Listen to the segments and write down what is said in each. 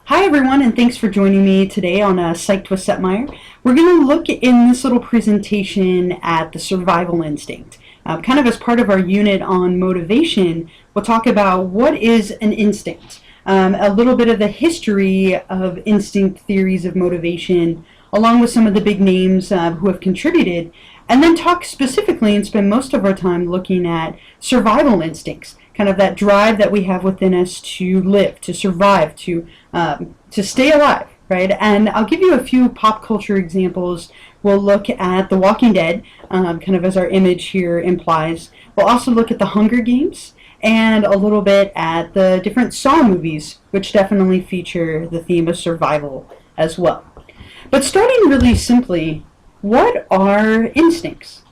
Hi everyone, and thanks for joining me today on Psyched with Setmire. We're going to look in this little presentation at the survival instinct. Kind of as part of our unit on motivation, we'll talk about what is an instinct, a little bit of the history of instinct theories of motivation, along with some of the big names who have contributed, and then talk specifically and spend most of our time looking at survival instincts, kind of that drive that we have within us to live, to survive, to stay alive, right? And I'll give you a few pop culture examples. We'll look at The Walking Dead, kind of as our image here implies. We'll also look at The Hunger Games and a little bit at the different Saw movies, which definitely feature the theme of survival as well. But starting really simply, what are instincts?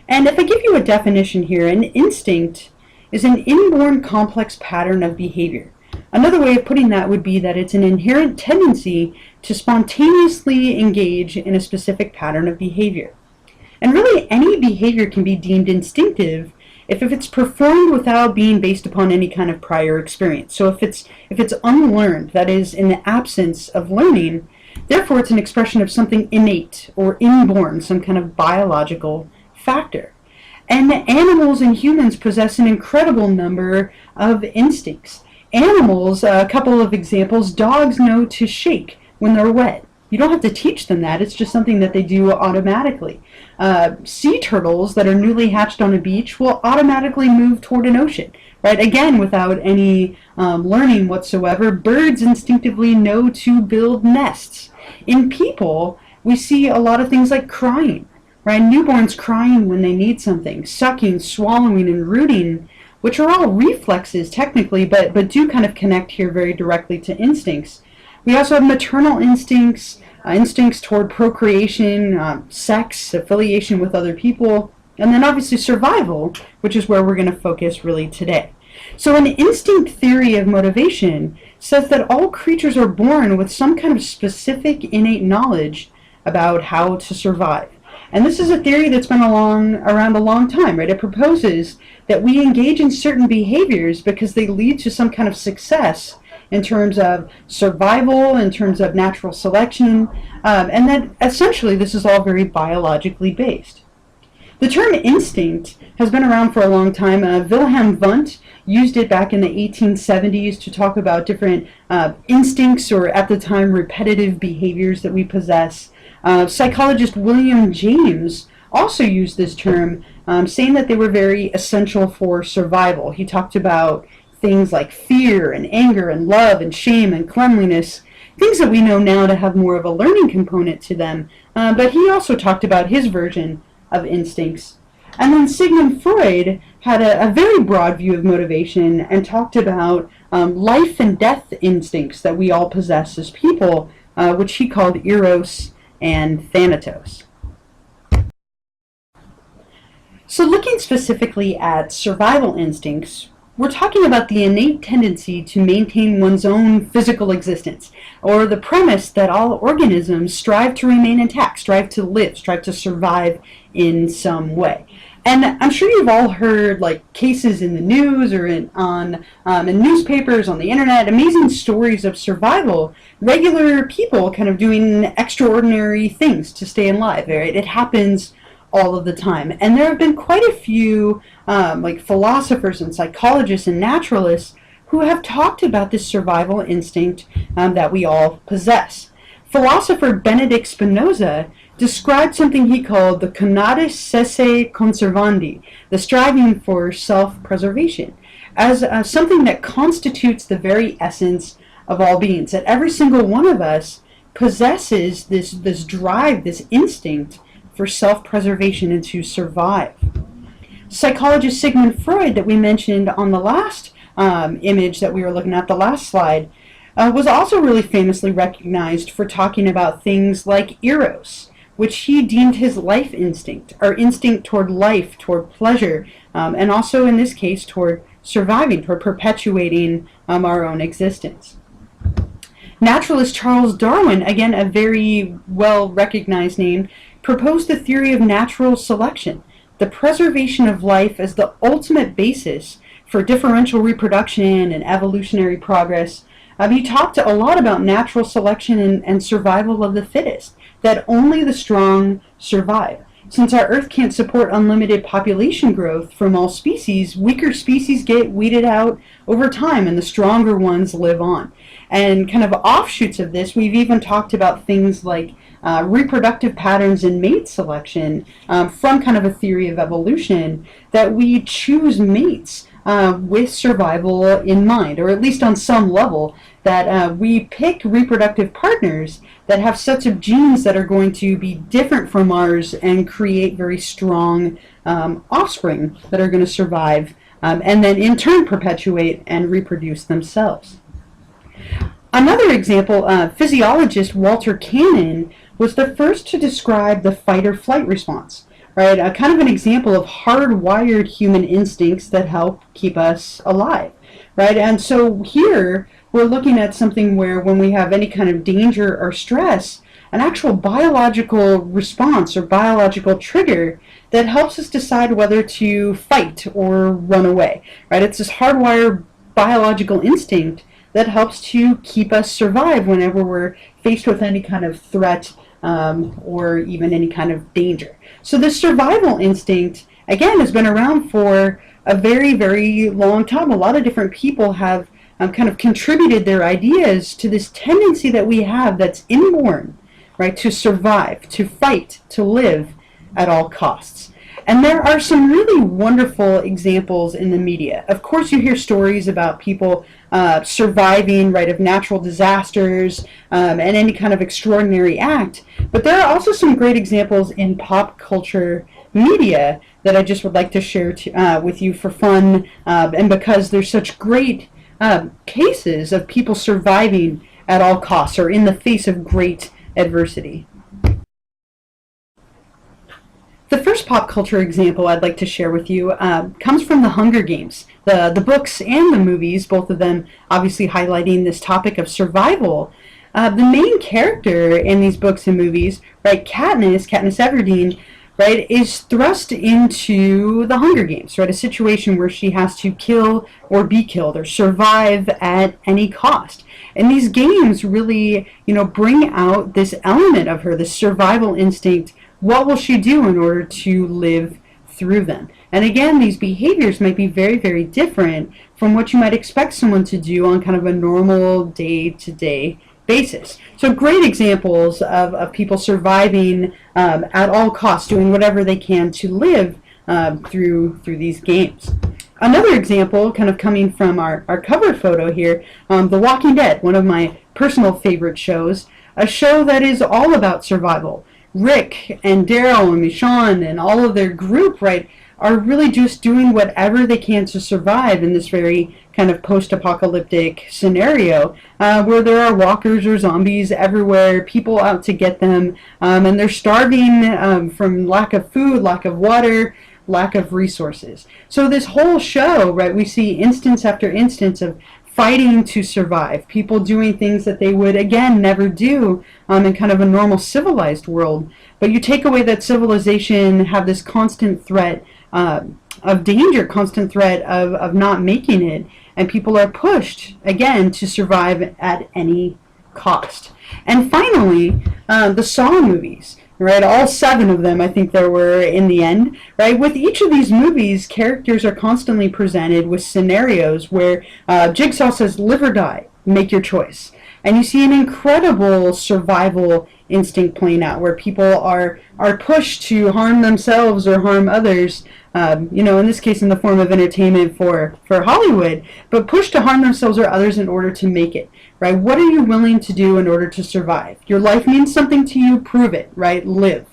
And if I give you a definition here, an instinct is an inborn complex pattern of behavior. Another way of putting that would be that it's an inherent tendency to spontaneously engage in a specific pattern of behavior. And really any behavior can be deemed instinctive if it's performed without being based upon any kind of prior experience. So if it's unlearned, that is, in the absence of learning, therefore it's an expression of something innate or inborn, some kind of biological factor. And animals and humans possess an incredible number of instincts. Animals, a couple of examples, dogs know to shake when they're wet. You don't have to teach them that, it's just something that they do automatically. Sea turtles that are newly hatched on a beach will automatically move toward an ocean, right? Again, without any learning whatsoever. Birds instinctively know to build nests. In people, we see a lot of things like crying, right? Newborns crying when they need something, sucking, swallowing, and rooting, which are all reflexes technically, but do kind of connect here very directly to instincts. We also have maternal instincts, instincts toward procreation, sex, affiliation with other people, and then obviously survival, which is where we're going to focus really today. So an instinct theory of motivation says that all creatures are born with some kind of specific innate knowledge about how to survive. And this is a theory that's been around a long time, right? It proposes that we engage in certain behaviors because they lead to some kind of success in terms of survival, in terms of natural selection, and that essentially this is all very biologically based. The term instinct has been around for a long time. Wilhelm Wundt used it back in the 1870s to talk about different instincts, or at the time repetitive behaviors that we possess. Psychologist William James also used this term, saying that they were very essential for survival. He talked about things like fear and anger and love and shame and cleanliness, things that we know now to have more of a learning component to them, but he also talked about his version of instincts. And then Sigmund Freud had a very broad view of motivation and talked about life and death instincts that we all possess as people, which he called eros and thanatos. So looking specifically at survival instincts, we're talking about the innate tendency to maintain one's own physical existence, or the premise that all organisms strive to remain intact, strive to live, strive to survive in some way. And I'm sure you've all heard like cases in the news or in newspapers, on the internet, amazing stories of survival, regular people kind of doing extraordinary things to stay alive, right? It happens all of the time. And there have been quite a few like philosophers and psychologists and naturalists who have talked about this survival instinct that we all possess. Philosopher Benedict Spinoza described something he called the conatus sese conservandi, the striving for self-preservation, as something that constitutes the very essence of all beings, that every single one of us possesses this drive, this instinct for self-preservation and to survive. Psychologist Sigmund Freud, that we mentioned on the last image that we were looking at, the last slide, was also really famously recognized for talking about things like eros, which he deemed his life instinct, our instinct toward life, toward pleasure, and also in this case toward surviving, toward perpetuating our own existence. Naturalist Charles Darwin, again a very well recognized name, proposed the theory of natural selection, the preservation of life as the ultimate basis for differential reproduction and evolutionary progress, He talked a lot about natural selection and survival of the fittest, that only the strong survive. Since our Earth can't support unlimited population growth from all species, weaker species get weeded out over time and the stronger ones live on. And kind of offshoots of this, we've even talked about things like reproductive patterns in mate selection from kind of a theory of evolution, that we choose mates with survival in mind, or at least on some level, that we pick reproductive partners that have sets of genes that are going to be different from ours and create very strong offspring that are going to survive and then in turn perpetuate and reproduce themselves. Another example, physiologist Walter Cannon was the first to describe the fight or flight response, right? Kind of an example of hardwired human instincts that help keep us alive, right? And so here we're looking at something where when we have any kind of danger or stress, an actual biological response or biological trigger that helps us decide whether to fight or run away, right? It's this hardwired biological instinct that helps to keep us survive whenever we're faced with any kind of threat or even any kind of danger. So this survival instinct, again, has been around for a very, very long time. A lot of different people have kind of contributed their ideas to this tendency that we have that's inborn, right, to survive, to fight, to live at all costs. And there are some really wonderful examples in the media. Of course, you hear stories about people surviving, right, of natural disasters and any kind of extraordinary act. But there are also some great examples in pop culture media that I just would like to share with you for fun and because there's such great cases of people surviving at all costs or in the face of great adversity. The first pop culture example I'd like to share with you comes from the Hunger Games. The books and the movies, both of them obviously highlighting this topic of survival. The main character in these books and movies, right, Katniss Everdeen, right, is thrust into the Hunger Games, right, a situation where she has to kill or be killed or survive at any cost. And these games really, bring out this element of her, this survival instinct. What will she do in order to live through them? And again, these behaviors might be very, very different from what you might expect someone to do on kind of a normal day-to-day basis. So great examples of people surviving at all costs, doing whatever they can to live through these games. Another example, kind of coming from our cover photo here, The Walking Dead, one of my personal favorite shows, a show that is all about survival. Rick and Daryl and Michonne and all of their group, right, are really just doing whatever they can to survive in this very kind of post-apocalyptic scenario where there are walkers or zombies everywhere, people out to get them, and they're starving from lack of food, lack of water, lack of resources. So this whole show, right, we see instance after instance of fighting to survive, people doing things that they would, again, never do in kind of a normal civilized world. But you take away that civilization, have this constant threat of danger, constant threat of not making it, and people are pushed, again, to survive at any cost. And finally, the Saw movies. Right, all 7 of them, I think there were in the end. Right, with each of these movies, characters are constantly presented with scenarios where Jigsaw says, "Live or die, make your choice." And you see an incredible survival instinct playing out, where people are pushed to harm themselves or harm others. In this case, in the form of entertainment for Hollywood, but pushed to harm themselves or others in order to make it. Right? What are you willing to do in order to survive? Your life means something to you, prove it, right? Live.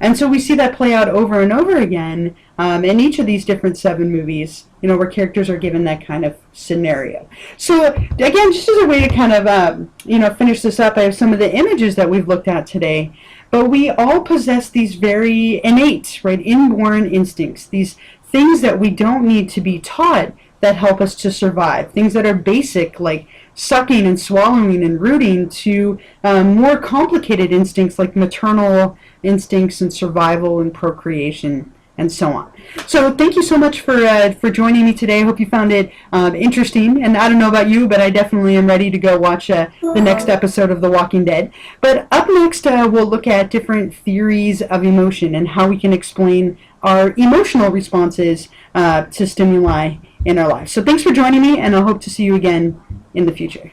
And so we see that play out over and over again in each of these different 7 movies, where characters are given that kind of scenario. So again, just as a way to kind of, finish this up, I have some of the images that we've looked at today. But we all possess these very innate, right, inborn instincts, these things that we don't need to be taught that help us to survive, things that are basic, like sucking and swallowing and rooting, to more complicated instincts like maternal instincts and survival and procreation and so on. So thank you so much for joining me today. I hope you found it interesting. And I don't know about you, but I definitely am ready to go watch the next episode of The Walking Dead. But up next, we'll look at different theories of emotion and how we can explain our emotional responses to stimuli in our lives. So thanks for joining me, and I hope to see you again in the future.